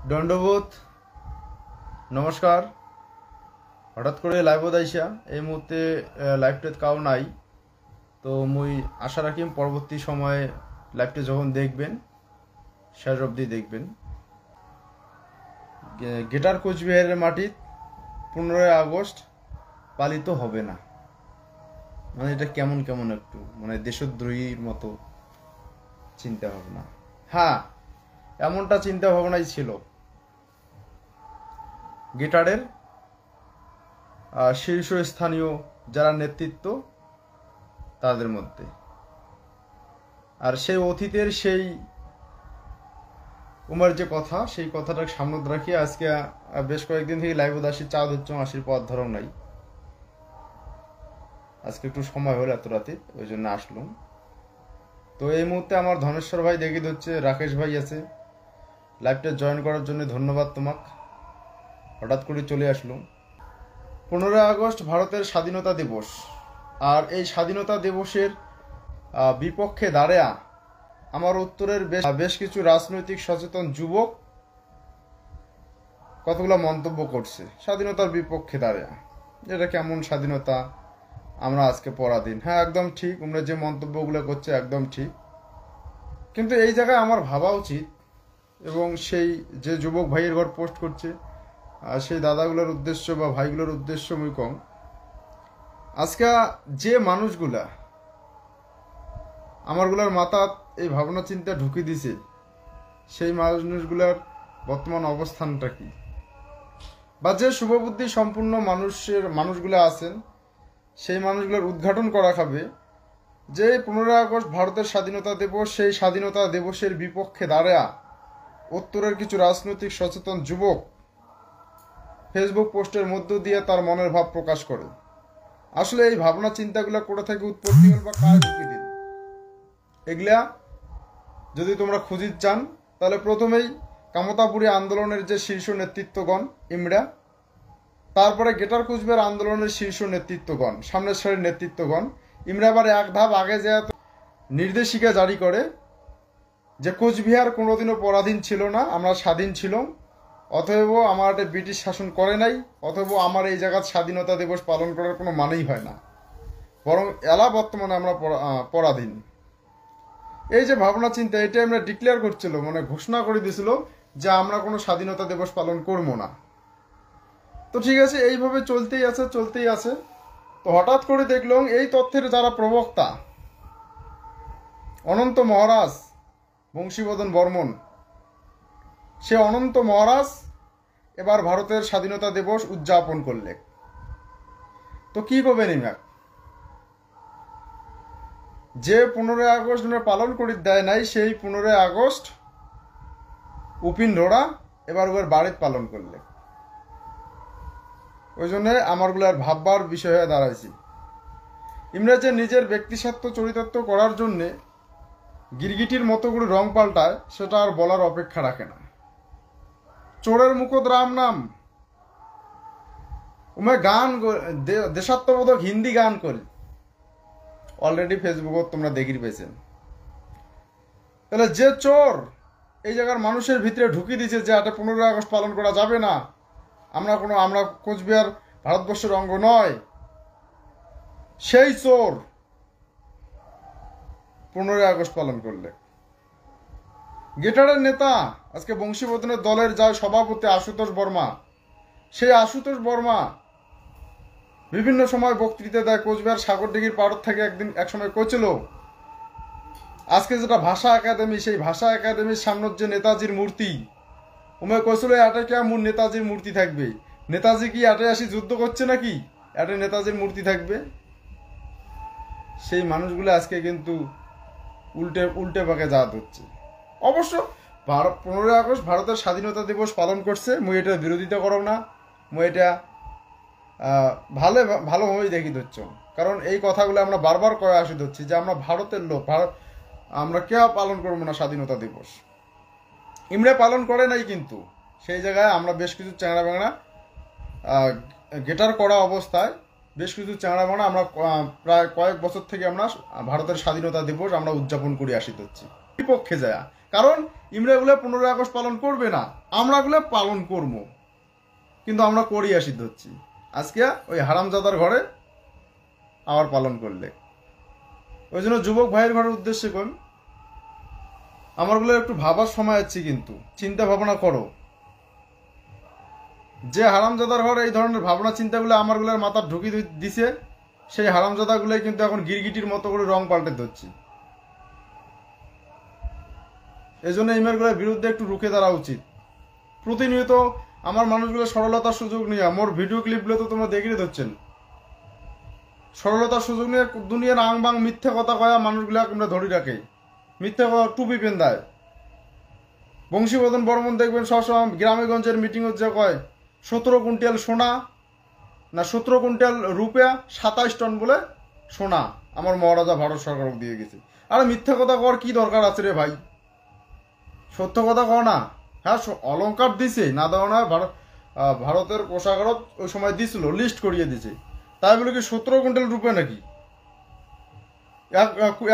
দণ্ডবোধ নমস্কার। হঠাৎ করে লাইভত আইসা এই মুহূর্তে লাইভটাত কাউ নাই, তো মুই আশা রাখিম পরবর্তী সময়ে লাইভটা যখন দেখবেন শেষ অবধি দেখবেন। গ্রেটার কোচবিহারের মাটিত 15 আগস্ট পালিত হবে না, মানে এটা কেমন কেমন একটু মানে দেশদ্রোহীর মতো চিন্তা ভাবনা। হ্যাঁ, এমনটা চিন্তা ভাবনাই ছিল গ্রেটারের শীর্ষস্থানীয় যারা নেতৃত্ব তাদের মধ্যে। আর সেই অতীতের সেই উমার যে কথা, সেই কথাটাকে সামনে রাখি আজকে বেশ কয়েকদিন থেকে লাইভে আসি, চা ধরছ আসির পথ ধরম নাই। আজকে একটু সময় হলো এত রাতে, ওই জন্য আসলাম। তো এই মুহূর্তে আমার ধনেশ্বর ভাই দেখি হচ্ছে, রাকেশ ভাই আছে, লাইভটা জয়েন করার জন্য ধন্যবাদ তোমাকে। হঠাৎ করে চলে আসলাম। 15 আগস্ট ভারতের স্বাধীনতা দিবস, আর এই স্বাধীনতা দিবসের বিপক্ষে দাঁড়িয়ে আমার উত্তরের বেশ কিছু রাজনৈতিক সচেতন যুবক কতগুলো মন্তব্য করছে স্বাধীনতার বিপক্ষে দাঁড়িয়ে। এটা কেমন স্বাধীনতা, আমরা আজকে পরাধীন। হ্যাঁ, একদম ঠিক, তোমরা যে মন্তব্যগুলো করছে একদম ঠিক, কিন্তু এই জায়গায় আমার ভাবা উচিত, এবং সেই যে যুবক ভাইয়ের ঘর পোস্ট করছে সেই দাদাগুলোর উদ্দেশ্য বা ভাইগুলোর উদ্দেশ্য মুই কম, আজকে যে মানুষগুলা আমারগুলার মাথা এই ভাবনা চিন্তা ঢুকিয়ে দিছে, সেই মানুষগুলার বর্তমান অবস্থানটা কি, বা যে শুভবুদ্ধি সম্পূর্ণ মানুষগুলো আছেন, সেই মানুষগুলোর উদ্ঘাটন করা খাবে যে 15 আগস্ট ভারতের স্বাধীনতা দিবস, সেই স্বাধীনতা দিবসের বিপক্ষে দাঁড়া উত্তরের কিছু রাজনৈতিক সচেতন যুবক ফেসবুক পোস্টের মধ্য দিয়ে তার মনের ভাব প্রকাশ করে। আসলে এই ভাবনা চিন্তাগুলো কোথা থেকে উৎপত্তি হল বা কার ঢুকিয়ে দিল, এগুলা যদি তোমরা খুঁজিত চান তাহলে প্রথমেই কামতাপুরী আন্দোলনের যে শীর্ষ নেতৃত্বগণ ইমরা, তারপরে গ্রেটার কোচবিহার আন্দোলনের শীর্ষ নেতৃত্বগণ, সামনের সারির নেতৃত্বগণ ইমরা আবার এক ধাপ আগে যে নির্দেশিকা জারি করে যে কোচবিহার কোনোদিনও পরাধীন ছিল না, আমরা স্বাধীন ছিলাম, অতএব আমার ব্রিটিশ শাসন করে নাই, অতএব আমার এই জায়গার স্বাধীনতা দিবস পালন করার কোনো মানেই হয় না, বরং এলা বর্তমানে আমরা পরাধীন। এই যে ভাবনা চিন্তা, এটা আমরা ডিক্লেয়ার করছিল, মানে ঘোষণা করে দিয়েছিল যে আমরা কোনো স্বাধীনতা দিবস পালন করবো না। তো ঠিক আছে, এইভাবে চলতেই আছে। তো হঠাৎ করে দেখলাম এই তথ্যের যারা প্রবক্তা অনন্ত মহারাজ বংশীবদন বর্মন, সে অনন্ত মহারাজ এবার ভারতের স্বাধীনতা দিবস উদযাপন করলে। তো কি করবেন ইমাক, যে 15 আগস্ট পালন করে দেয় নাই, সেই 15 আগস্ট উপিন ধরা এবার ওর বাড়িতে পালন করলে। ওই জন্য আমারগুলার ভাববার বিষয় হয়ে দাঁড়াইছি। ইমরা যে নিজের ব্যক্তিস্বার্থ চরিতার্থ করার জন্যে গিরগিটির মতো করে রং পাল্টায়, সেটা আর বলার অপেক্ষা রাখে না। চোরের মুখত রাম নাম, ওমে গান দেশাত্মবোধক হিন্দি গান করি, অলরেডি ফেসবুকত তোমরা দেখি পেয়েছেন। তাহলে যে চোর এই জায়গার মানুষের ভিতরে ঢুকিয়ে দিয়েছে যে 15 আগস্ট পালন করা যাবে না, আমরা কোচবিহার ভারতবর্ষের অঙ্গ নয়, সেই চোর 15 আগস্ট পালন করলে। গ্রেটারের নেতা আজকে বংশীবদনের দলের যার সভাপতি আশুতোষ বর্মা, সেই আশুতোষ বর্মা বিভিন্ন সময় বক্তৃতা দেয়, কোচবিহার সাগরদিঘির পাড়ত থেকে এক সময় কইছিল আজকে যেটা ভাষা একাডেমি, সেই ভাষা একাডেমির সামনের যে নেতাজির মূর্তি, ওমে কইছিল এটা কি আমার নেতাজির মূর্তি থাকবে, নেতাজি কি এটে আসি যুদ্ধ করছে নাকি, এটে নেতাজির মূর্তি থাকবে। সেই মানুষগুলো আজকে কিন্তু উল্টে পাকে জাত হচ্ছে। অবশ্য 15 আগস্ট ভারতের স্বাধীনতা দিবস পালন করছে, মুই এটা বিরোধিতা করব না, মুই এটা ভালোভাবেই দেখি ধরছ, কারণ এই কথাগুলো আমরা বারবার কয়ে আসি ধরছি যে আমরা ভারতের লোক, আমরা কেউ পালন করবো না স্বাধীনতা দিবস। ইমরা পালন করে নাই, কিন্তু সেই জায়গায় আমরা বেশ কিছু চ্যাংড়া ব্যাংড়া গেটার করা অবস্থায় বেশ কিছু চ্যাংড়া ব্যাংড়া আমরা প্রায় কয়েক বছর থেকে আমরা ভারতের স্বাধীনতা দিবস আমরা উদযাপন করে আসি হচ্ছি। বিপক্ষে যায় কারণ ইমরাগুলো 15 আগস্ট পালন করবে না, আমরাগুলো পালন করব, কিন্তু আমরা করি সিদ্ধ হচ্ছি। আজকে ওই হারামজাদার ঘরে আবার পালন করলে, ওই জন্য যুবক ভাইয়ের ঘরের উদ্দেশ্যে কোন আমারগুলো একটু ভাবার সময় আছে, কিন্তু চিন্তা ভাবনা করো। যে হারামজাদার ঘরে এই ধরনের ভাবনা চিন্তাগুলো আমারগুলোর মাথা ঢুকিয়ে দিছে, সেই হারামজাদাগুলোই কিন্তু এখন গিরগিটির মতো করে রং পাল্টে ধরছি। এই জন্য ইমেলগুলোর বিরুদ্ধে একটু রুখে দাঁড়া উচিত। প্রতিনিয়ত আমার মানুষগুলো সরলতার সুযোগ নিয়ে, মোর ভিডিও ক্লিপগুলো তো তোমরা দেখিয়ে ধরছেন, সরলতার সুযোগ নিয়ে দুনিয়ার আং বাং মিথ্যে কথা কয়া মানুষগুলো আমরা ধরি রাখে, মিথ্যে কথা টুপি পেন্দায়। বংশীবদন বর্মন দেখবেন সবসময় গ্রামেগঞ্জের মিটিং হচ্ছে কয় 17 কুইন্টাল সোনা না 17 কুইন্টাল রুপিয়া 27 টন বলে সোনা আমার মহারাজা ভারত সরকার দিয়ে গেছে। আরে মিথ্যা কথা কর কি দরকার আছে রে ভাই, সত্য কথা কও না। হ্যাঁ অলঙ্কার দিছে না দেওয়া না, ভারতের কোষাগারত ওই সময় দিছিল, লিস্ট করিয়ে দিছে, তাই বলে কি 17 কুইন্টাল রুপে নাকি?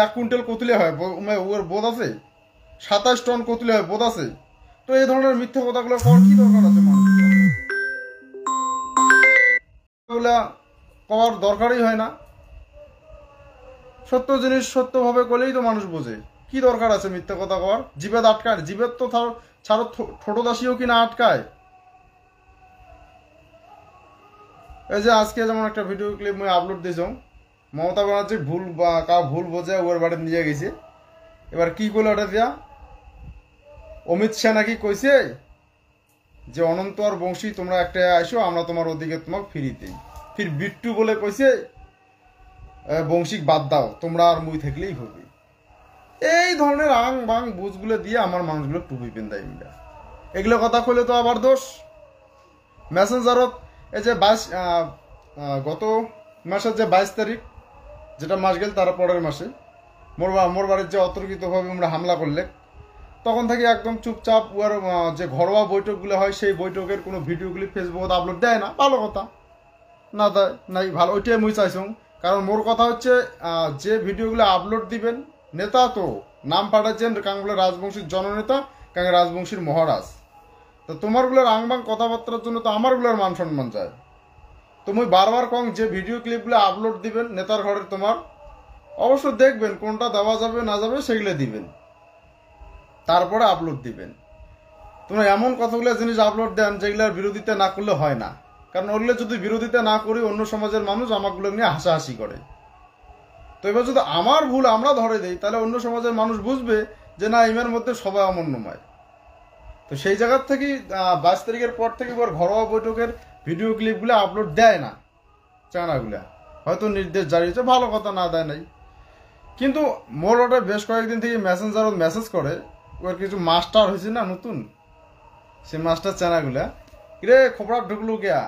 এক কুইন্টাল কতুলে হয় ওর বোধ আছে? 27 টন কতুলে হয় বোধ আছে? তো এই ধরনের মিথ্যা কথাগুলো করার কি দরকার আছে? মানুষগুলা করার দরকারই হয় না। সত্য জিনিস সত্যভাবে করলেই তো মানুষ বোঝে, কি দরকার আছে মিথ্যা কথা কর? জীবেদ আটকায়, জীবের তো ছাড়ো ছোট দাসীও কিনা আটকায়। এই যে আজকে যেমন একটা ভিডিও ক্লিপ মুই আপলোড দিয়েছ, মমতা ব্যানার্জি ভুল বা ভুল বোঝে ওর বাড়ি নিয়ে গেছে। এবার কি করলো ওটা দিয়া? অমিত শাহ নাকি কইছে যে অনন্ত আর বংশী তোমরা একটা আসো, আমরা তোমার ওদিকে তোমাকে ফিরিয়ে দিই। ফির বিট্টু বলে কইছে বংশীক বাদ দাও, তোমরা আর মুই থাকলেই হবে। এই ধরনের আং বাং বুঝগুলো দিয়ে আমার মানুষগুলো টুপি পেন্দায়। এগুলো কথা কইলে তো আবার দোষ। মেসেঞ্জারত এই যে 22 গত মাসের যে 22 তারিখ, যেটা মাস গেল তার পরের মাসে মোর বাড়ির যে অতর্কিতভাবে আমরা হামলা করলে, তখন থেকে একদম চুপচাপ ওর যে ঘরোয়া বৈঠকগুলো হয় সেই বৈঠকের কোনো ভিডিওগুলি ফেসবুকে আপলোড দেয় না। ভালো কথা, না দেয় নাই ভালো, ওইটাই মুই চাইছ। কারণ মোর কথা হচ্ছে যে ভিডিওগুলো আপলোড দিবেন, নেতা তো নাম পাঠাচ্ছেন কাঙ্গুলো রাজবংশীর জননেতা, কাঙ্গে রাজবংশীর মহারাজ, তো তোমারগুলোর আংবাং কথাবার্তার জন্য তো আমারগুলোর মান সম্মান চায়। তুমি বারবার কং যে ভিডিও ক্লিপগুলো আপলোড দিবেন নেতার ঘরের, তোমার অবশ্য দেখবেন কোনটা দেওয়া যাবে না যাবে সেগুলো দিবেন, তারপরে আপলোড দিবেন। তোমরা এমন কতগুলো জিনিস আপলোড দেন যেগুলোর বিরোধিতা না করলে হয় না। কারণ ওগুলো যদি বিরোধিতা না করি অন্য সমাজের মানুষ আমাগুলো নিয়ে হাসাহাসি করে। তো এবার যদি আমার ভুল আমরা ধরে দিই, তাহলে অন্য সমাজের মানুষ বুঝবে যে না ইমের মধ্যে সবাই অমন্যময়। তো সেই জায়গার থেকে 22 তারিখের পর থেকে এবার ঘরোয়া বৈঠকের ভিডিও ক্লিপগুলো আপলোড দেয় না চানাগুলা, হয়তো নির্দেশ জারি হয়েছে, ভালো কথা, না দেয় নাই। কিন্তু মোর ওটা বেশ কয়েকদিন থেকে মেসেঞ্জারত মেসেজ করে, ওর কিছু মাস্টার হয়েছে না নতুন, সে মাস্টার চানাগুলা, রে খবর ঢুকলু কেয়া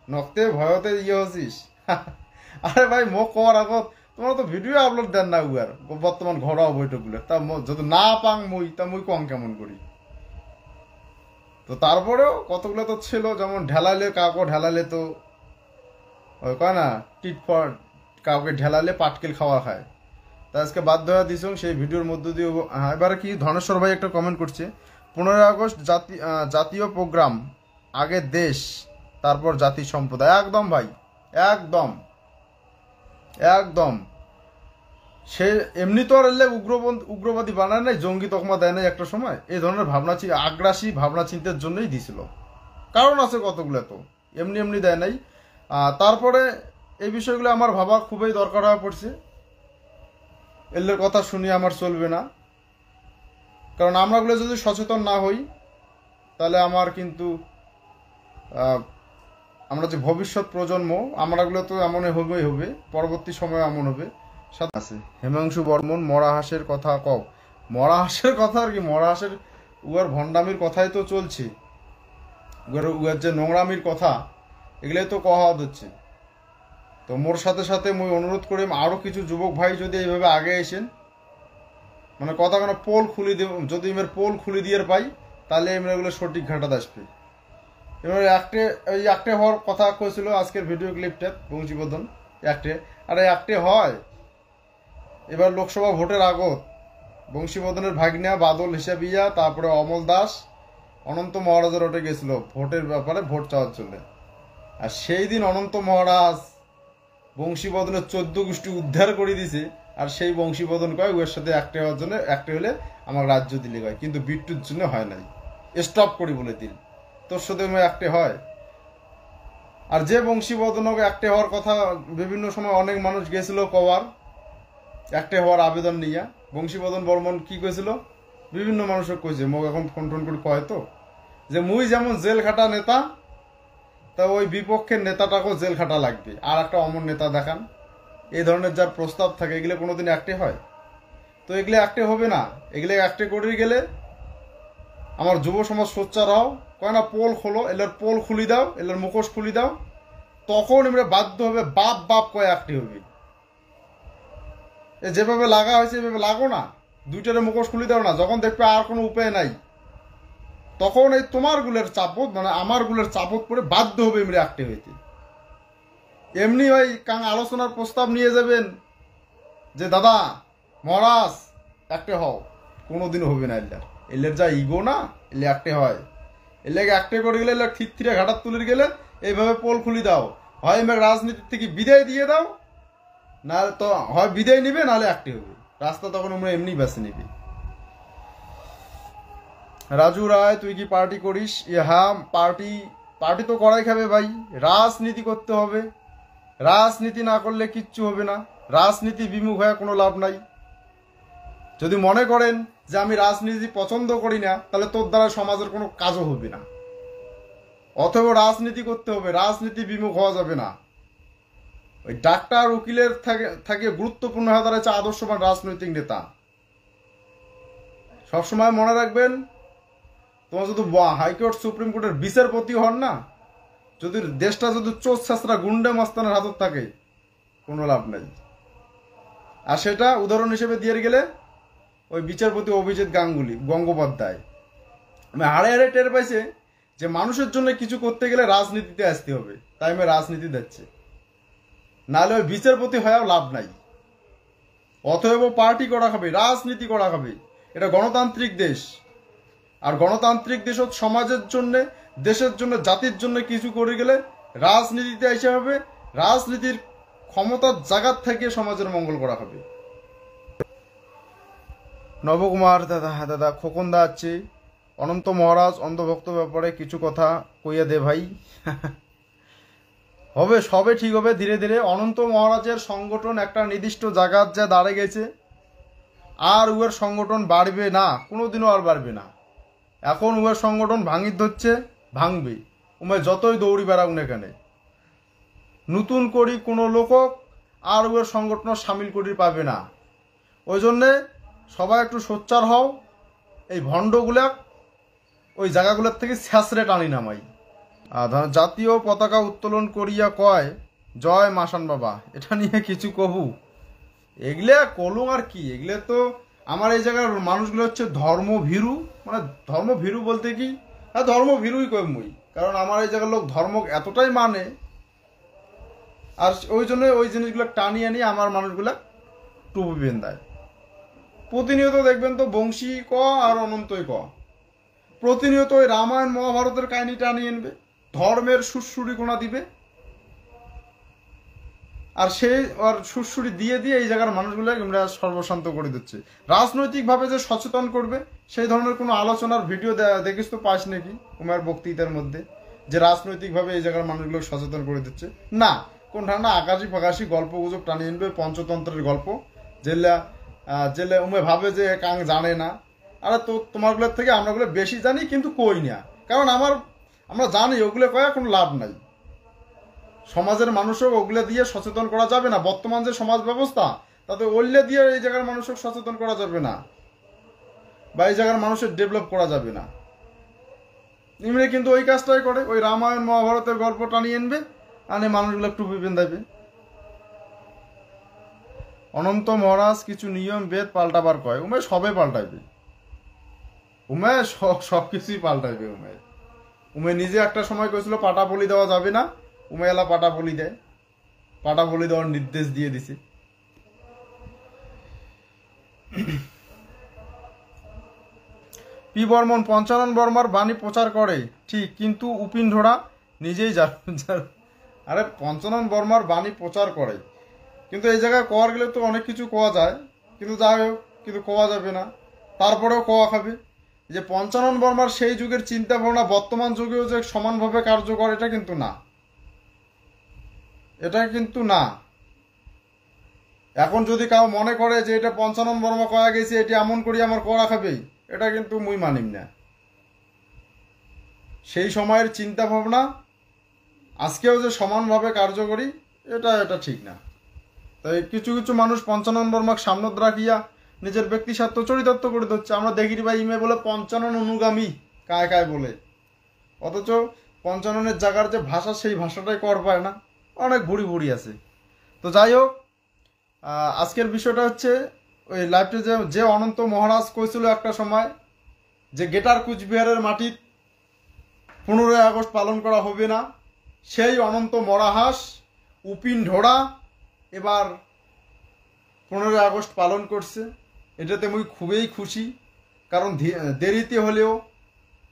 নকতে ভয়তে হচ্ছিস। আরে ভাই মোক কওয়ার আগত তোমরা তো ভিডিও আপলোড দেন না উয়ার বর্তমান ঘরোয়া বৈঠকগুলো, তা যদি না পাং মুই তা মুই কম কেমন করি? তো তারপরেও কতগুলো তো ছিল, যেমন ঢেলালে কাউকে ঢেলালে তো কয় না টিট ফর, কাউকে ঢেলালে পাটকেল খাওয়া খায়। তা আজকে বাধ্য হয়ে দিস সেই ভিডিওর মধ্য দিয়ে। এবারে কি ধনেশ্বর ভাই একটা কমেন্ট করছে, 15 আগস্ট জাতীয় প্রোগ্রাম, আগে দেশ তারপর জাতি সম্প্রদায়। একদম ভাই, একদম একদম। সে এমনি তো আর এলে উগ্রবাদী বানায় নাই, জঙ্গি তকমা দেয় নাই একটা সময়। এই ধরনের আগ্রাসী ভাবনা চিন্তার জন্যই দিছিল, কারণ আছে কতগুলো, তো এমনি এমনি দেয় নাই। তারপরে এই বিষয়গুলো আমার ভাবা খুবই দরকার হয়ে পড়ছে। এলের কথা শুনিয়ে আমার চলবে না, কারণ আমরাগুলো যদি সচেতন না হই তাহলে আমার কিন্তু আমরা যে ভবিষ্যৎ প্রজন্ম আমরাগুলো তো এমনই হবে, পরবর্তী সময় এমন হবে। সাথে আছে হেমাংশু বর্মন, মরা হাঁসের কথা কও। মরা হাঁসের কথা আর কি, মরা হাঁসের উয়ার ভণ্ডামির কথাই তো চলছে, উয়ার যে নোংরামির কথা এগুলোই তো কওয়া হচ্ছে। তো মোর সাথে সাথে মুই অনুরোধ করি আরও কিছু যুবক ভাই যদি এইভাবে আগে এসেন, মানে কথা কোনো পোল খুলি দেব, যদি এমের পোল খুলি দিয়ে পাই তাহলে এগুলো সঠিক ঘাটাতে আসবে। এবার একটা হওয়ার কথা কইছিল আজকের ভিডিও ক্লিপটা বংশীবদন, আরে একটা হয়। এবার লোকসভা ভোটের আগত বংশীবদনের ভাগ্না বাদল হিসাবিয়া, তারপরে অমল দাস অনন্ত মহারাজের ওটে গেছিল ভোটের ব্যাপারে, ভোট চাওয়ার জন্য। আর সেই দিন অনন্ত মহারাজ বংশীবদনের 14 গোষ্ঠী উদ্ধার করে দিছে। আর সেই বংশীবদন কয় ওর সাথে একটা হওয়ার জন্য, একটা হলে আমার রাজ্য দিলে কয়, কিন্তু বিট্টুর জন্য হয় নাই, স্টপ করি বলে দিল। তোর সাথে একটা হয়। আর যে বংশীবদনকে একটা হওয়ার কথা বিভিন্ন সময় অনেক মানুষ গেছিল কবার একটা হওয়ার আবেদন নিয়ে, বংশীবদন বর্মন কি কইছিল, বিভিন্ন মানুষকে কইছে, মোক এখন ফোন টোন করে কয় তো যে মুই যেমন জেল খাটা নেতা, তা ওই বিপক্ষের নেতাটাকেও জেল খাটা লাগবে, আর একটা অমর নেতা দেখান। এই ধরনের যা প্রস্তাব থাকে এগুলো কোনোদিন একটে হয়? তো এগুলো একটে হবে না। এগুলো একটে করে গেলে আমার যুব সমাজ সোচ্চার হও, কয় না পোল খোলো, এলার পোল খুলি দাও, এলার মুখোশ খুলি দাও, তখন এমরা বাধ্য হবে বাপ বাপ কয় একটি হবে। যেভাবে লাগা হয়েছে এভাবে লাগো না, দুইটারে মুখোশ খুলি দাও না। যখন দেখবে আর কোনো উপায় নাই, তখন এই তোমার গুলের চাপত, মানে আমার গুলের চাপত পরে বাধ্য হবে এমনি একটি হইতে। এমনি ওই আলোচনার প্রস্তাব নিয়ে যাবেন যে দাদা মহারাজ একটা হও, কোনোদিনও হবে না। এলের যা ইগো না, এলে একটা হয়। এলাকে একটা করে গেলে এলাক থিরে ঘাটার তুলে গেলে এইভাবে পোল খুলি দাও, হয় এমনি রাজনীতির থেকে বিদায় দিয়ে দাও, নাহলে তো হয় বিদায় নিবে, নাহলে একটি হবে। রাস্তা তখন আমরা এমনি বেছে নিবি। রাজু রায়, তুই কি পার্টি করিস? হ্যাঁ, পার্টি তো করাই খাবে ভাই। রাজনীতি করতে হবে, রাজনীতি না করলে কিচ্ছু হবে না। রাজনীতি বিমুখ হয়ে কোনো লাভ নাই। যদি মনে করেন যে আমি রাজনীতি পছন্দ করি না, তাহলে তোর দ্বারা সমাজের কোনো কাজও হবে না। অথবা রাজনীতি করতে হবে, রাজনীতি বিমুখ হওয়া যাবে না। ওই ডাক্তার উকিলের থেকে গুরুত্বপূর্ণ হয়ে দাঁড়াচ্ছে আদর্শবান রাজনৈতিক নেতা। সবসময় মনে রাখবেন, তোমার যদি হাইকোর্ট সুপ্রিম কোর্টের বিচারপতি হন না, যদি দেশটা যদি চোর ছাত্রা গুন্ডা মাস্তানের হাতত থাকে, কোনো লাভ নাই। আর সেটা উদাহরণ হিসেবে দিয়ে গেলে ওই বিচারপতি অভিজিৎ গঙ্গোপাধ্যায় আমি হাড়ে হাড়ে টের পাইছে যে মানুষের জন্য কিছু করতে গেলে রাজনীতিতে আসতে হবে, তাই আমি রাজনীতি দিচ্ছি, নাহলে ওই বিচারপতি হয়েও লাভ নাই। অতএব পার্টি করা হবে, রাজনীতি করা হবে। এটা গণতান্ত্রিক দেশ, আর গণতান্ত্রিক দেশ সমাজের জন্য, দেশের জন্য, জাতির জন্য কিছু করে গেলে রাজনীতিতে এসে হবে। রাজনীতির ক্ষমতার জায়গার থেকে সমাজের মঙ্গল করা হবে। নবকুমার দাদা খোকন দা আছে, অনন্ত মহারাজ অন্ধভক্ত ব্যাপারে কিছু কথা কইয়া দে ভাই। হবে, সবে ঠিক হবে ধীরে ধীরে। অনন্ত মহারাজের সংগঠন একটা নির্দিষ্ট জায়গার যা দাঁড়ে গেছে, আর উয়ের সংগঠন বাড়বে না, কোনোদিনও আর বাড়বে না। এখন উয়ের সংগঠন ভাঙির ধরছে, ভাঙবে। উমে যতই দৌড়ি বেড়াও না কেন, নতুন করি কোনো লোক আর উয়ের সংগঠন সামিল করি পাবে না। ওই জন্যে সবাই একটু সোচ্চার হও, এই ভণ্ডগুলা ওই জায়গাগুলোর থেকে ছ্যাঁচড়ে টানি নামাই। জাতীয় পতাকা উত্তোলন করিয়া কয় জয় মাসান বাবা, এটা নিয়ে কিছু কহু? এগুলো কলু আর কি, এগুলো তো আমার এই জায়গার মানুষগুলো হচ্ছে ধর্মভীরু। মানে ধর্মভীরু বলতে কি, হ্যাঁ ধর্মভীরুই কই মুই, কারণ আমার এই জায়গার লোক ধর্ম এতটাই মানে, আর ওই জন্য ওই জিনিসগুলো টানিয়ে নিয়ে আমার মানুষগুলা টুপি বেন্দায়। প্রতিনিয়ত দেখবেন তো বংশী ক আর অনন্তই ক, প্রতিনিয়ত ওই রামায়ণ মহাভারতের কাহিনী টানিয়ে আনবে, ধর্মের সুরসুরি কোনা দিবে, আর সেই আর সুরসুরি দিয়ে দিয়ে এই জায়গার মানুষগুলো আমরা সর্বশান্ত করে দিচ্ছে। রাজনৈতিকভাবে যে সচেতন করবে সেই ধরনের কোনো আলোচনার ভিডিও দেখিস তো পাস নাকি উমার বক্তৃতার মধ্যে, যে রাজনৈতিকভাবে এই জায়গার মানুষগুলো সচেতন করে দিচ্ছে? না, কোন ঠান্ডা আকাশি ফাকাশি গল্প গুজব টানিয়ে আনবে, পঞ্চতন্ত্রের গল্প, জেলে উমে ভাবে যে কাং জানে না। আরে তো তোমারগুলোর থেকে আমরাগুলো বেশি জানি, কিন্তু কই না, কারণ আমরা জানি ওগুলো কয়া কোনো লাভ নাই। সমাজের মানুষও ওগুলো দিয়ে সচেতন করা যাবে না। বর্তমান যে সমাজ ব্যবস্থা, তাতে ওইলে দিয়ে এই জায়গার মানুষও সচেতন করা যাবে না, বা এই জায়গার মানুষের ডেভেলপ করা যাবে না। ইমরে কিন্তু ওই কাজটাই করে, ওই রামায়ণ মহাভারতের গল্প টানিয়ে আনবে, আনে মানুষগুলো টুপি বেঁধাবে। অনন্ত মহারাজ কিছু নিয়ম বেদ পাল্টাবার কয়, উমে সবে পাল্টাইবে, উমে সব কিছুই পাল্টাইবে। উমে নিজে একটা সময় কইছিল পাটা বলি দেওয়া যাবে না, উমে এলা পাটা বলি দেয়, পাটা বলি দেওয়ার নির্দেশ দিয়ে দিছে। পি বর্মন পঞ্চানন বর্মার বাণী প্রচার করে ঠিক, কিন্তু উপিন ঢোড়া নিজেই আরে পঞ্চানন বর্মার বাণী প্রচার করে, কিন্তু এই জায়গায় কোয়ার গেলে তো অনেক কিছু কোয়া যায়, কিন্তু যাই হোক, কিন্তু কোয়া যাবে না, তারপরেও কোয়া খাবে। যে পঞ্চানন বর্মার সেই যুগের চিন্তা ভাবনা বর্তমান যুগেও যে সমানভাবে কার্যকর, এটা কিন্তু না, এটা কিন্তু না। এখন যদি কাউ মনে করে যে এটা পঞ্চানন বর্মা কয়া গেছে, এটি এমন করি আমার করা খাবে, এটা কিন্তু মুই মানিম না। সেই সময়ের চিন্তা ভাবনা আজকেও যে সমানভাবে কার্যকরী, এটা ঠিক না। তাই কিছু কিছু মানুষ পঞ্চানন বর্মাকে সামনে রাখিয়া নিজের ব্যক্তি স্বার্থ চরিতার্থ করে দিচ্ছে। আমরা দেখি ভাই ইমে বলে পঞ্চানন অনুগামী কায় কায় বলে, অথচ পঞ্চাননের জায়গার যে ভাষা, সেই ভাষাটাই কর পায় না, অনেক ভুড়ি ভুড়ি আছে। তো যাই হোক, আজকের বিষয়টা হচ্ছে ওই লাইভটা যে অনন্ত মহারাজ কইছিল একটা সময় যে গেটার কুচবিহারের মাটিত 15ই আগস্ট পালন করা হবে না, সেই অনন্ত মরাহাস উপিন ঢোড়া এবার 15ই আগস্ট পালন করছে। এটাতে মুই খুবই খুশি, কারণ দেরিতে হলেও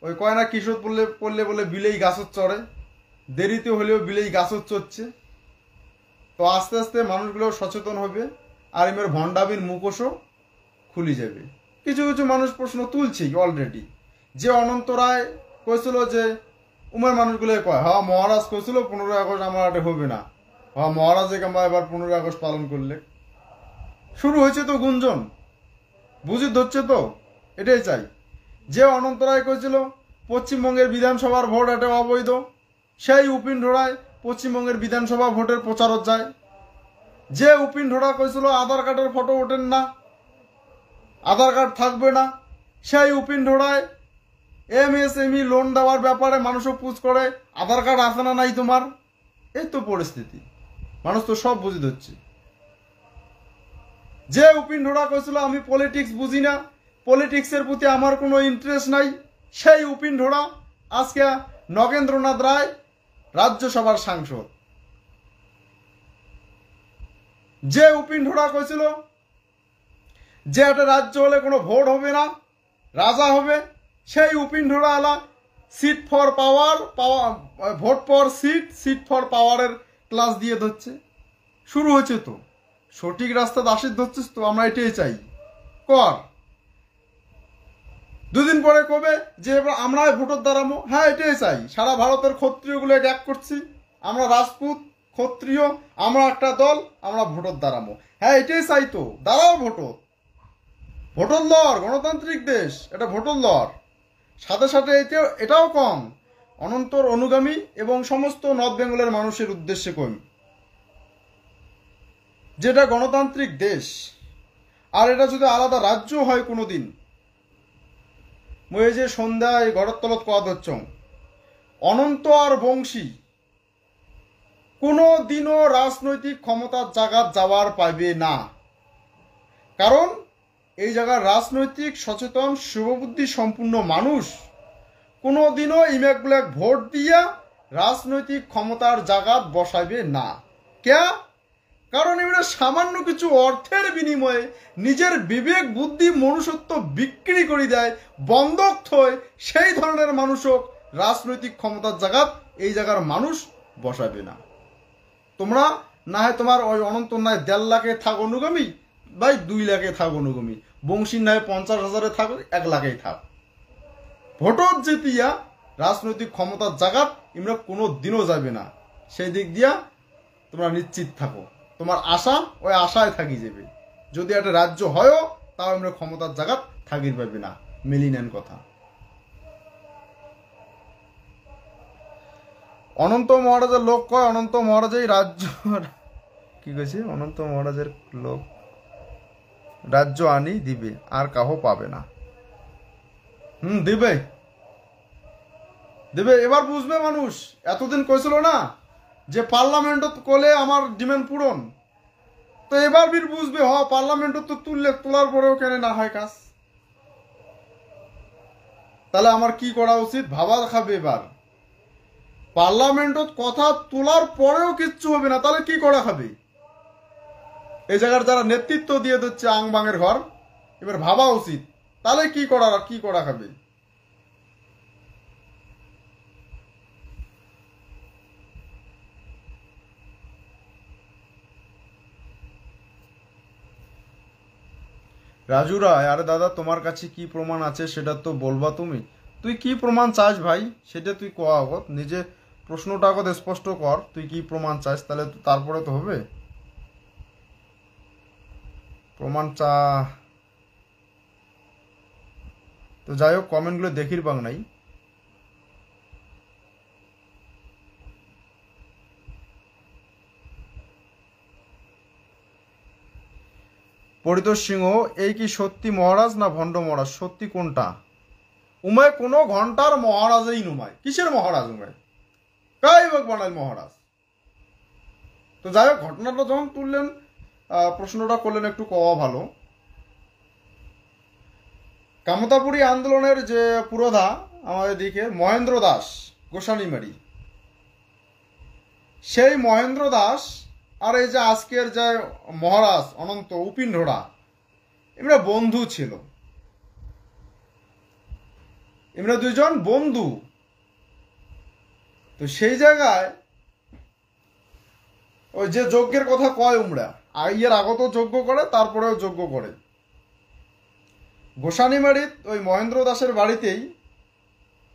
ওই কয় না কিশোর পড়লে বলে বিলেই গাছত চড়ে, দেরিতে হলেও বিলেই গাছত চড়ছে। তো আস্তে আস্তে মানুষগুলো সচেতন হবে, আর এমের ভণ্ডামির মুখোশও খুলে যাবে। কিছু কিছু মানুষ প্রশ্ন তুলছে অলরেডি, যে অনন্ত রায় কইছিল যে উমের মানুষগুলো কয় হ্যাঁ মহারাজ কইছিল 15ই আগস্ট আমার আটে হবে না, হ্যাঁ মহারাজে কামা এবার 15ই আগস্ট পালন করলে। শুরু হয়েছে তো গুঞ্জন, বুঝি ধরছে তো, এটাই চাই। যে অনন্ত রায় কইছিল পশ্চিমবঙ্গের বিধানসভার ভোট এটা অবৈধ, সেই উপিন ঢোড়ায় পশ্চিমবঙ্গের বিধানসভা ভোটের প্রচারত যায়। যে উপিন ঢোড়া কইছিল আধার কার্ডের ফটো ওঠেন না, আধার কার্ড থাকবে না, সেই উপিন ঢোড়ায় এমএসএমই লোন দেওয়ার ব্যাপারে মানুষও পুজ করে আধার কার্ড আছে না নাই তোমার। এই তো পরিস্থিতি, মানুষ তো সব বুঝে ধরছে। যে উপিন ঢোড়া কইছিল আমি পলিটিক্স বুঝি না, পলিটিক্সের প্রতি আমার কোনো ইন্টারেস্ট নাই, সেই উপিন ঢোড়া আজকে নগেন্দ্রনাথ রায় রাজ্যসভার সাংসদ। যে উপিন ঢোড়া কইছিল যে একটা রাজ্য হলে কোনো ভোট হবে না, রাজা হবে, সেই উপিন ঢোড়া আলা seat for power, vote for seat, seat for পাওয়ারের ক্লাস দিয়ে ধরছে। শুরু হয়েছে তো, সঠিক রাস্তা দাসের ধরছিস তো, আমরা এটাই চাই কর। দুদিন পরে কবে যে এবার আমরা ভোটের দাঁড়াবো, হ্যাঁ এটাই চাই। সারা ভারতের ক্ষত্রিয়গুলো এক করছি, আমরা রাজপুত ক্ষত্রিয়, আমরা একটা দল, আমরা ভোটের দাঁড়াবো, হ্যাঁ এটাই চাই। তো দাঁড়াও ভোটর, ভোটর লড়, গণতান্ত্রিক দেশ, এটা ভোটর লড়। সাথে সাথে এটাও কম অনন্তর অনুগামী এবং সমস্ত নর্থ বেঙ্গলের মানুষের উদ্দেশ্যে কম, যেটা গণতান্ত্রিক দেশ। আর এটা যদি আলাদা রাজ্য হয় কোনোদিন, মই যে সন্ধ্যায় ঘরের তলত কোয়া ধরছ অনন্ত আর বংশী কোনো দিনও রাজনৈতিক ক্ষমতার জায়গা যাওয়ার পাইবে না, কারণ এই জায়গার রাজনৈতিক সচেতন শুভবুদ্ধি সম্পূর্ণ মানুষ কোনো দিনও ইমেক ব্ল্যাক ভোট দিয়া রাজনৈতিক ক্ষমতার জায়গা বসাইবে না। কে? কারণ এবারে সামান্য কিছু অর্থের বিনিময়ে নিজের বিবেক বুদ্ধি মনুষ্যত্ব বিক্রি করে দেয়, বন্ধক থয়, সেই ধরনের মানুষও রাজনৈতিক ক্ষমতার জায়গা এই জায়গার মানুষ বসাবে না। তোমরা না হয় তোমার ওই অনন্ত নয় 1.5 লাখে থাক অনুগামী, ভাই 2 লাখে থাক অনুগামী, বংশীর নয় 50,000-এ থাক, 1 লাখেই থাক, ভোটত জিতিয়া রাজনৈতিক ক্ষমতার জায়গা ইমরা কোনো দিনও যাবে না। সেই দিক দিয়া তোমরা নিশ্চিত থাকো, তোমার আশা ওই আশায় থাকি যাবে। যদি একটা রাজ্য হয়ও তাও আমরা ক্ষমতার জায়গা থাকির পাবে না, মেলি নেন কথা। অনন্ত মহারাজের লোক কয় অনন্ত মহারাজের রাজ্য কি কইছে, অনন্ত মহারাজের লোক রাজ্য আনি দিবে, আর কাহো পাবে না। দিবে দেবে, এবার বুঝবে মানুষ। এতদিন কইছিল না যে পার্লামেন্টত কোলে আমার ডিমান্ড পূরণ, তো এবার বীর বুঝবে হ পার্লামেন্টত তো তোলার পরেও কেন না হয় কাজ। তাহলে আমার কি করা উচিত ভাবা খাবে। এবার পার্লামেন্টত কথা তোলার পরেও কিচ্ছু হবে না, তাহলে কি করা খাবে? এই জায়গার যারা নেতৃত্ব দিয়ে দিচ্ছে আংবাংয়ের ঘর, এবার ভাবা উচিত তাহলে কি করা খাবে। রাজু রায়, আরে দাদা তোমার কাছে কি প্রমাণ আছে সেটা তো বলবা তুমি। তুই কি প্রমাণ চাস ভাই সেটা তুই ক আগত, নিজে প্রশ্নটা আগত স্পষ্ট কর, তুই কি প্রমাণ চাস, তাহলে তো তারপরে তো হবে। প্রমাণ চা তো যাই হোক, কমেন্টগুলো দেখির পাং নাই। পরিতোষ সিংহ, এই কি সত্যি মহারাজ না ভণ্ড মহারাজ, সত্যি কোনটা? উমায় কোনো ঘন্টার মহারাজই নুমায়, কিসের মহারাজ উমায়, কাই বাগ বানাল মহারাজ। তো যাই হোক, ঘটনাটা যখন তুললেন, প্রশ্নটা করলেন, একটু কওয়া ভালো। কামতাপুরী আন্দোলনের যে পুরোধা আমাদের দিকে মহেন্দ্র দাস গোসানিমারি, সেই মহেন্দ্র দাস আর এই যে আজকের যে মহারাজ অনন্ত উপিন্দ্ররা, এমরা বন্ধু ছিল, এমরা দুইজন বন্ধু। তো সেই জায়গায় ওই যে যজ্ঞের কথা কয় উমরা, এর আগত যজ্ঞ করে, তারপরেও যজ্ঞ করে। গোসানিমারিত ওই মহেন্দ্র দাসের বাড়িতেই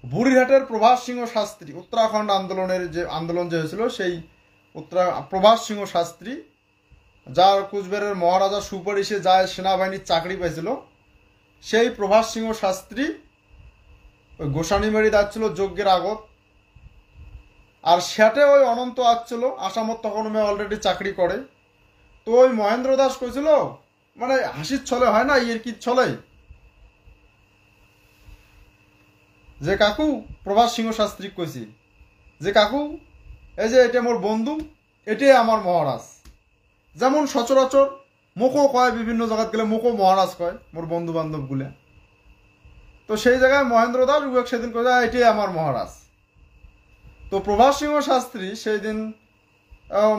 বুড়িরহাটের প্রভাস সিংহ শাস্ত্রী, উত্তরাখণ্ড আন্দোলনের যে আন্দোলন যে হয়েছিল, সেই প্রভাস সিংহ শাস্ত্রী, যার কুচবিহারের মহারাজা সুপারিশে যায় সেনাবাহিনীর চাকরি পেয়েছিল, সেই প্রভাস সিংহ শাস্ত্রী ওই গোসানিমারি যাচ্ছিল যজ্ঞের আগত। আর সেটে ওই অনন্ত আসছিল, আসামত তখন অলরেডি চাকরি করে। তো ওই মহেন্দ্র দাস কইছিল, মানে হাসির ছলে হয় না, ইয়ের কি ছলে, যে কাকু প্রভাস সিংহ শাস্ত্রী কইছি যে কাকু এই যে এটা মোর বন্ধু, এটাই আমার মহারাজ। যেমন সচরাচর মুখও কয়, বিভিন্ন জায়গাত গেলে মুখও মহারাজ কয় মোর বন্ধু বান্ধব গুলা। তো সেই জায়গায় মহেন্দ্র দাস উয়েক সেদিন কয় এটাই আমার মহারাজ। তো প্রভাস সিংহ শাস্ত্রী সেই দিন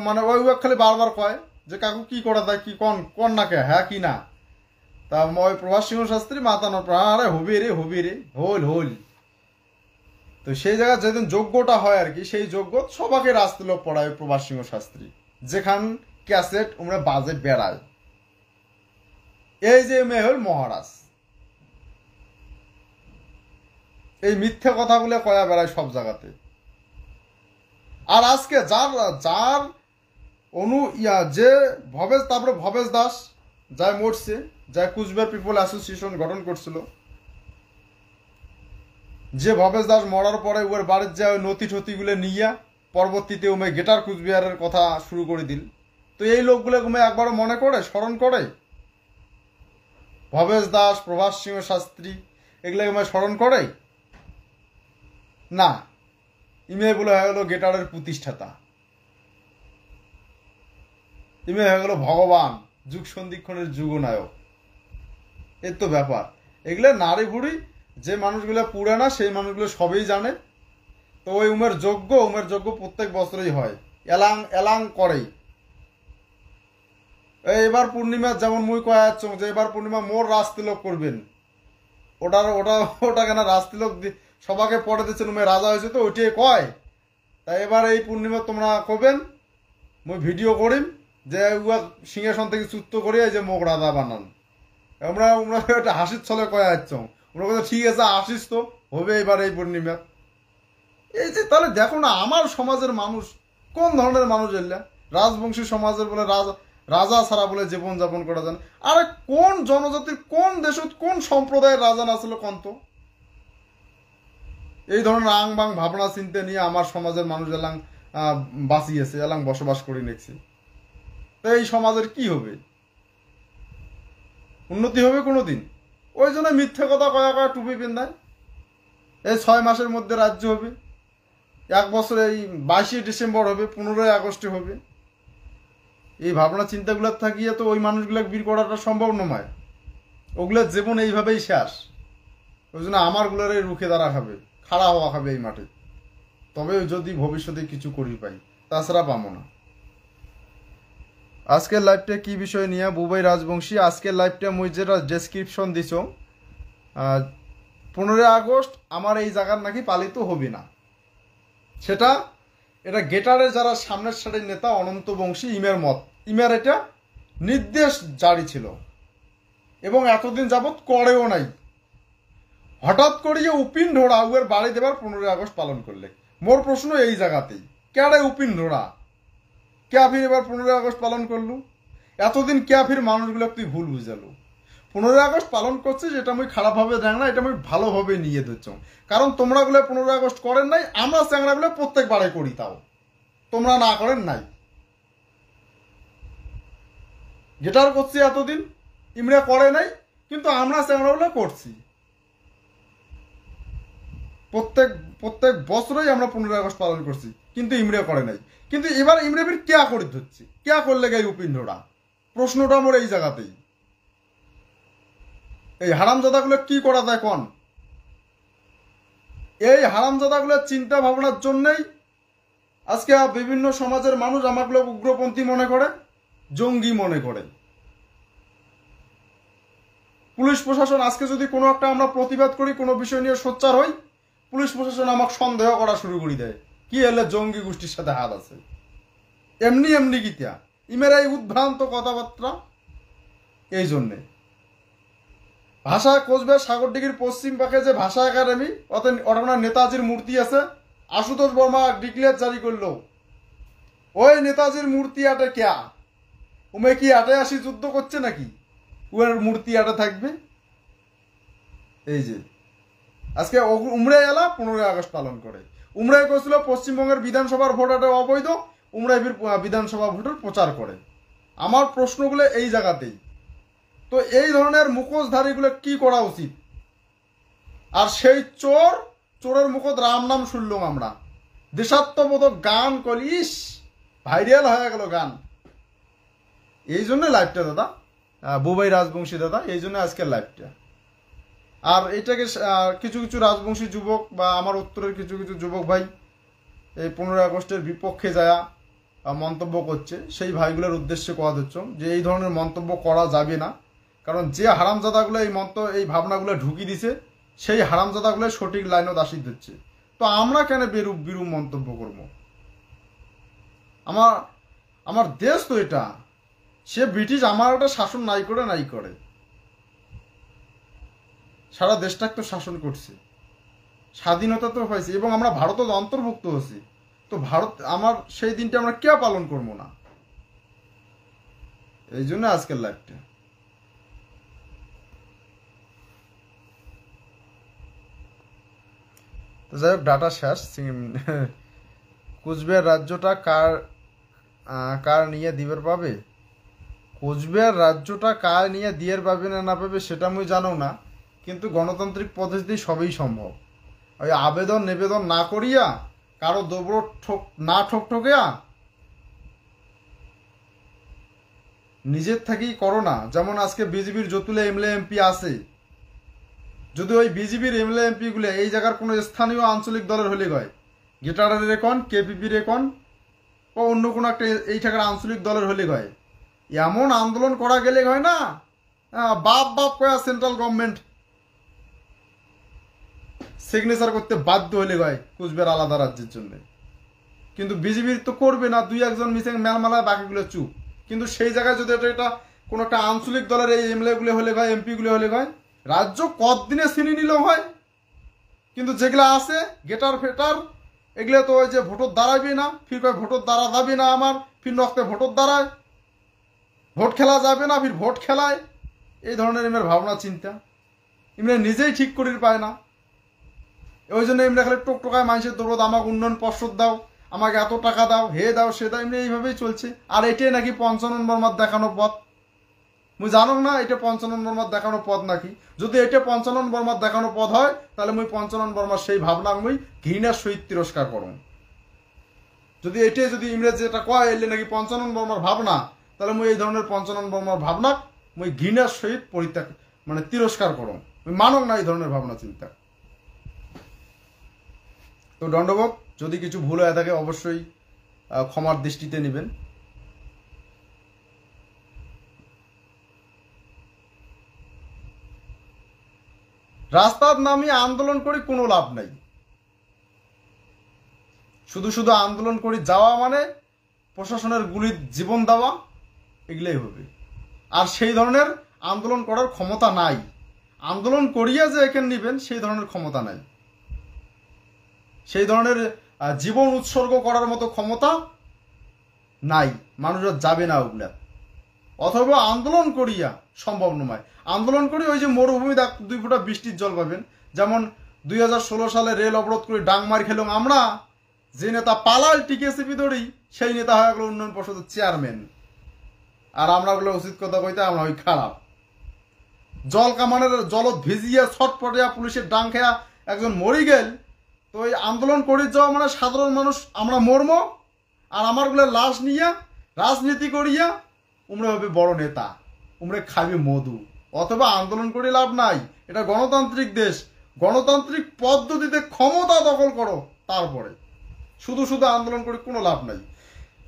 মানে ওই উয়েক খালি বারবার কয় যে কাকু কি করা যায়, কি কন না কে, হ্যাঁ কি না। তা ওই প্রভাস সিংহ শাস্ত্রী মাতানো, আরে হবি রে হোল। তো সেই জায়গায় যেদিন যজ্ঞটা হয় আর কি, সেই যজ্ঞ সবাকে রাজতিলক পড়ায় প্রভাস সিংহ শাস্ত্রী, যেখান ক্যাসেট ওমরা বাজে বেড়ায়, এই যে মেয়ে হল মহারাজ। এই মিথ্যে কথাগুলো কয়া বেড়ায় সব জায়গাতে। আর আজকে যার যে ভবেশ, তারপরে ভবেশ দাস যাই মরছে, যাই কুচবিহার পিপল অ্যাসোসিয়েশন গঠন করছিল, যে ভবেশ দাস মরার পরে ওর বাড়ির যায় নথি ঠতিগুলো নিয়া পরবর্তীতে উমে গেটার কুচবিহারের কথা শুরু করে দিল। তো এই লোকগুলো উমে একবারও মনে করে, স্মরণ করে? ভবেশ দাস, প্রভাস সিংহ শাস্ত্রী এগুলো উমে স্মরণ করে না। ইমে বলে হয়ে গেল গেটারের প্রতিষ্ঠাতা, ইমে হয়ে গেল ভগবান, যুগ সন্ধিক্ষণের যুগনায়ক। এর তো ব্যাপার। এগুলো নারী বুড়ি যে মানুষগুলো পুরে না, সেই মানুষগুলো সবই জানে। তো ওই উমের যজ্ঞ প্রত্যেক বছরই হয়, এলাং করেই। এবার পূর্ণিমা যেমন মুই কয়াচ্ছ যে এবার পূর্ণিমা মোর রাজতিলক করবেন, ওটা কেন রাজতিলক সবাকে পড়ে দিচ্ছেন, উমে রাজা হয়েছে তো ওইটাই কয়। তাই এবার এই পূর্ণিমা তোমরা করবেন, মুই ভিডিও করিম যে সিংহাসন থেকে চুত্ত করি এই যে মুখ রাজা বানান। আমরা একটা হাসির ছলে কয়া যাচ্ছ, ওরা কথা ঠিক আছে আসিস তো হবে এবার এই পূর্ণিমা। এই যে তাহলে দেখো না আমার সমাজের মানুষ কোন ধরনের মানুষ এলে, রাজবংশী সমাজের বলে রাজা ছাড়া বলে জীবন যাপন করা যান। আরে কোন জনজাতির, কোন দেশত, কোন সম্প্রদায়ের রাজা না ছিল কন্ত? এই ধরনের আং বাং ভাবনা চিন্তা নিয়ে আমার সমাজের মানুষ এলাং বাঁচিয়েছে, এলাং বসবাস করে নিচ্ছে। তো এই সমাজের কি হবে? উন্নতি হবে কোনোদিন? ওই জন্য মিথ্যে কথা কয়া টুপি পিন্ধায়। এই 6 মাসের মধ্যে রাজ্য হবে, 1 বছর এই 22শে ডিসেম্বর হবে, 15ই আগস্টে হবে। এই ভাবনা চিন্তাগুলো থাকিয়ে তো ওই মানুষগুলো বীর করাটা সম্ভব নয়। ওগুলোর জীবন এইভাবেই শেষ। ওই জন্য আমারগুলোর এই রুখে দাঁড়া খাবে, খাড়া হওয়া খাবে এই মাঠে, তবে যদি ভবিষ্যতে কিছু করি পাই, তাছাড়া পাবো না। আজকের লাইভটা কি বিষয় নিয়ে বুবাই রাজবংশী? আজকের লাইভটা মুই যেটা ডেসক্রিপশন দিছ, 15 আগস্ট আমার এই জায়গার নাকি পালিত হবে না। এটা গেটারের যারা সামনের সারির নেতা অনন্ত বংশী ইমের মত, ইমের এটা নির্দেশ জারি ছিল। এবং এতদিন যাবৎ করেও নাই। হঠাৎ করিয়ে উপিন ঢোড়া উয়ের বাড়ি দেবার 15 আগস্ট পালন করলে। মোর প্রশ্ন এই জায়গাতেই, কেড়ে উপিন ঢোড়া কে ফির এবার 15 আগস্ট পালন করলু? এতদিন কে ফির মানুষগুলো তুই ভুল বুঝালু? 15 আগস্ট পালন করছিস, এটা আমি খারাপভাবে দেখ না, এটা আমি ভালোভাবে নিয়ে ধরছ। কারণ তোমরা গুলো 15 আগস্ট করেন নাই, আমরা চ্যাংরা গুলো প্রত্যেক বারে করি, তাও তোমরা না করেন নাই। গেটার করছি এতদিন, ইমরা করে নাই, কিন্তু আমরা চ্যাংরা গুলো করছি। প্রত্যেক বছরই আমরা 15 আগস্ট পালন করছি, কিন্তু ইমরা করে নাই। কিন্তু এবার ইমরা ফির কে করে ধরছি, কে করলে গাই উপিন ঢোড়া? প্রশ্নটা আমার এই জায়গাতেই। এই হারামজাদাগুলো কি করা যায় কন? এই হারামজাদাগুলোর চিন্তা ভাবনার জন্যই আজকে বিভিন্ন সমাজের মানুষ আমাগুলো উগ্রপন্থী মনে করে, জঙ্গি মনে করে। পুলিশ প্রশাসন আজকে যদি কোনো একটা আমরা প্রতিবাদ করি, কোনো বিষয় নিয়ে সোচ্চার হই, পুলিশ প্রশাসন আমাকে সন্দেহ করা শুরু করে দেয়, কি এলে জঙ্গি গোষ্ঠীর সাথে হাত আছে। এমনি গীতা ইমের এই উদ্ভ্রান্ত কথাবার্তা। এই জন্যে ভাষা কোচবিহার সাগরডিঘির পশ্চিম পাকে যে ভাষা একাডেমি, ওটা নেতাজির মূর্তি আছে, আশুতোষ বর্মা ডিক্লেয়ার জারি করলো, ওই নেতাজির মূর্তি আটে ক্যা উমে কি আটে আসি যুদ্ধ করছে নাকি? ওর মূর্তি আটে থাকবে। এই যে আজকে উমরাই এলা 15 আগস্ট পালন করে। উমরাই করেছিল পশ্চিমবঙ্গের বিধানসভার ভোট আটে অবৈধ, উমরাই বিধানসভা ভোটের প্রচার করে। আমার প্রশ্নগুলো এই জায়গাতেই। তো এই ধরনের মুখোশধারীগুলো কি করা উচিত? আর সেই চোরের মুখত রাম নাম শুনলাম আমরা, দেশাত্মবোধক গান কলিস ভাইরাল হয়ে গেল গান। এই জন্য লাইভটা দাদা, বুবাই রাজবংশী দাদা, এই জন্য আজকের লাইভটা। আর এটাকে কিছু কিছু রাজবংশী যুবক বা আমার উত্তরের কিছু কিছু যুবক ভাই এই 15 আগস্টের বিপক্ষে যায় মন্তব্য করছে, সেই ভাইগুলোর উদ্দেশ্যে কথা হচ্ছে যে এই ধরনের মন্তব্য করা যাবে না। কারণ যে হারামজাদাগুলো এই ভাবনাগুলো ঢুকিয়ে দিছে, সেই হারামজাদাগুলো সঠিক লাইনত আসি দিচ্ছে। তো আমরা কেন বিরূপ মন্তব্য করব? আমার দেশ তো এটা, সে ব্রিটিশ আমার ওটা শাসন নাই করে সারা দেশটাকে তো শাসন করছে, স্বাধীনতা তো হয়েছে, এবং আমরা ভারতের অন্তর্ভুক্ত হয়েছি। তো ভারত আমার সেই দিনটা আমরা কে পালন করবো না? এই জন্য আজকের লাইভটা। তো যাই হোক, ডাটা শেষ। কোচবিহার রাজ্যটা কার নিয়ে দিবের পাবে? কোচবিহার রাজ্যটা কার নিয়ে দিয়ের পাবে না পাবে সেটা আমি জানো না, কিন্তু গণতান্ত্রিক পদ্ধতি সবই সম্ভব। ওই আবেদন নিবেদন না করিয়া, কারো দোবড়ো না ঠকিয়া নিজের থেকেই করো না। যেমন আজকে বিজেপির যতুলে এমএলএ এমপি আছে, যদি ওই বিজেপির এমএলএ এমপি গুলো এই জায়গার কোনো স্থানীয় আঞ্চলিক দলের হলে গয়, গেটারের রেকন, কেপিপির রেকন, ও অন্য কোনো একটা এই টাকার আঞ্চলিক দলের হলে গয়, এমন আন্দোলন করা গেলে হয় না, বাপ কয়া সেন্ট্রাল গভর্নমেন্ট সিগনেচার করতে বাধ্য হলে গয় কুচবিহার আলাদা রাজ্যের জন্য। কিন্তু বিজেপির তো করবে না, 2-1 মিসিং মেলমালায়, বাকিগুলো চুপ। কিন্তু সেই জায়গায় যদি এটা কোনো একটা আঞ্চলিক দলের এই এমএলএ গুলো হলে গয়, এমপি গুলো হলে গয়, রাজ্য কতদিনে ছিনিয়ে নিলেও হয়। কিন্তু যেগুলা আছে গেটার ফেটার, এগুলো তো ওই যে ভোটর দাঁড়াবি না, ফির কয় ভোটর দাঁড়া যাবি না আমার, ফির রক্তে ভোটর দাঁড়ায়, ভোট খেলা যাবে না, ফির ভোট খেলায়। এই ধরনের এমএর ভাবনা চিন্তা এমনি নিজেই ঠিক করির পায় না। ওই জন্য এমনি খালি টোকটোকায় মানুষের দৌড়, আমাকে উন্নয়ন পর্ষদ দাও, আমাকে এত টাকা দাও, হে দাও সে দাও, এমনি এইভাবেই চলছে। আর এটাই নাকি পঞ্চানন বর্মার দেখানো পথ। মুই জানো না এটা পঞ্চানন বর্মার দেখানো পথ নাকি। যদি এটা পঞ্চানন বর্মার দেখানো পথ হয়, তাহলে মুই পঞ্চানন বর্মার সেই ভাবনা মুই ঘৃণার সহিত তিরস্কার করুন। যদি এটাই যদি ইংরেজ যেটা কয় এলে নাকি পঞ্চানন বর্মার ভাবনা, তাহলে মুই এই ধরনের পঞ্চানন বর্মার ভাবনা মুই ঘৃণার সহিত পরিত্যাগ তিরস্কার করুন। মুই মানব না এই ধরনের ভাবনা চিন্তা। তো দণ্ডবোধ, যদি কিছু ভুল হয়ে থাকে অবশ্যই ক্ষমার দৃষ্টিতে নেবেন। রাস্তার নামিয়ে আন্দোলন করি কোনো লাভ নাই। শুধু আন্দোলন করি যাওয়া মানে প্রশাসনের গুলির জীবন দেওয়া, এগুলাই হবে। আর সেই ধরনের আন্দোলন করার ক্ষমতা নাই। আন্দোলন করিয়া যে এখানে নেবেন সেই ধরনের ক্ষমতা নাই, সেই ধরনের জীবন উৎসর্গ করার মতো ক্ষমতা নাই, মানুষরা যাবে না ওগুলা। অথবা আন্দোলন করিয়া সম্ভব নয়। আন্দোলন করি ওই যে মরুভূমি 2 ফোঁটা বৃষ্টির জল পাবেন, যেমন 2016 সালে রেল অবরোধ করে ডাংমার খেলাম আমরা, যে নেতা পালাল টিকেসিপি ধরি সেই নেতা হয়ে গেল উন্নয়ন পর্ষদের চেয়ারম্যান, আর আমরা গুলো উচিত কথা কইতে আমরা ওই খারাপ। জল কামানের জলত ভিজিয়া ছটপটিয়া পুলিশের ডাং খেয়া একজন মরি গেল, তো ওই আন্দোলন করে যাওয়া মানে সাধারণ মানুষ আমরা মরম, আর আমারগুলো লাশ নিয়া রাজনীতি করিয়া উমরে হবে বড় নেতা, উমরে খাবে মধু। অথবা আন্দোলন করে লাভ নাই, এটা গণতান্ত্রিক দেশ, গণতান্ত্রিক পদ্ধতিতে ক্ষমতা দখল করো, তারপরে শুধু শুধু আন্দোলন করে কোনো লাভ নাই।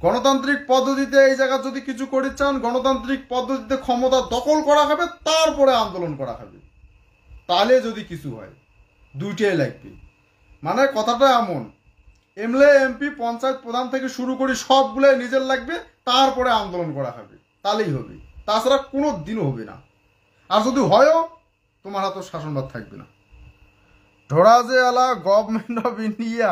গণতান্ত্রিক পদ্ধতিতে এই জায়গা যদি কিছু করে চান, গণতান্ত্রিক পদ্ধতিতে ক্ষমতা দখল করা হবে, তারপরে আন্দোলন করা হবে, তাহলে যদি কিছু হয়। দুইটাই লাগবে। মানে কথাটা এমন, এমএলএ এমপি পঞ্চায়েত প্রধান থেকে শুরু করে সবগুলাই নিজের লাগবে, তারপরে আন্দোলন করা হবে, তাহলেই হবে। তাছাড়া কোনো দিনও হবে না। আর যদি হয়ও তোমার হাতে শাসনভার থাকবে না। ধরা যে এলা গভর্নমেন্ট অফ ইন্ডিয়া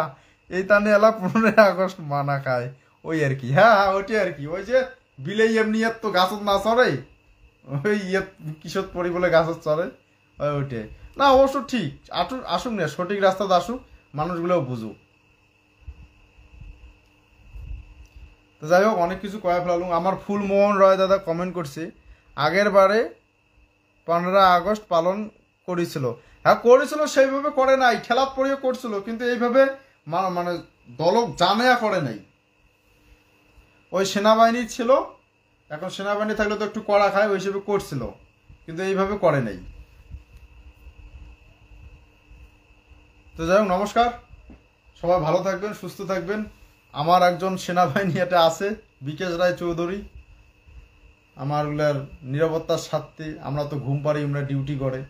এই তানে এলা 15 আগস্ট মানা খায়, ওই আর কি। হ্যাঁ ওইটাই আর কি। ওই যে বিলে এমনি তো গাছত না চড়ে, ওই কিশোর পরি বলে গাছত চড়ে, ওইটাই না। অবশ্য ঠিক আসুক না, সঠিক রাস্তাতে আসুক, মানুষগুলোও বুঝুক। তো যাই হোক, অনেক কিছু কয়ে ফেলালুম। আমার ফুলমোহন রয় দাদা কমেন্ট করছে, আগের বারে 15 আগস্ট পালন করেছিল। হ্যাঁ করেছিল, সেইভাবে করে নাই, খেলাপ পড়িয়ে করছিল, কিন্তু এইভাবে মানে দলক জানায়া করে নাই। ওই সেনাবাহিনী ছিল, এখন সেনাবাহিনী থাকলে তো একটু কড়া খায়, ওই হিসেবে করছিল, কিন্তু এইভাবে করে নাই। তো যাই হোক, নমস্কার, সবাই ভালো থাকবেন, সুস্থ থাকবেন। আমার একজন সেনাবাহিনী এটা আছে, বিকেশ রায় চৌধুরী, আমার নিরাপত্তার স্বার্থে আমরা তো ঘুম পারি, আমরা ডিউটি করে,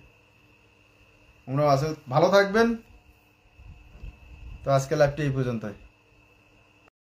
আমরা আছে। ভালো থাকবেন। তো আজকে লাইভটা এই পর্যন্তই।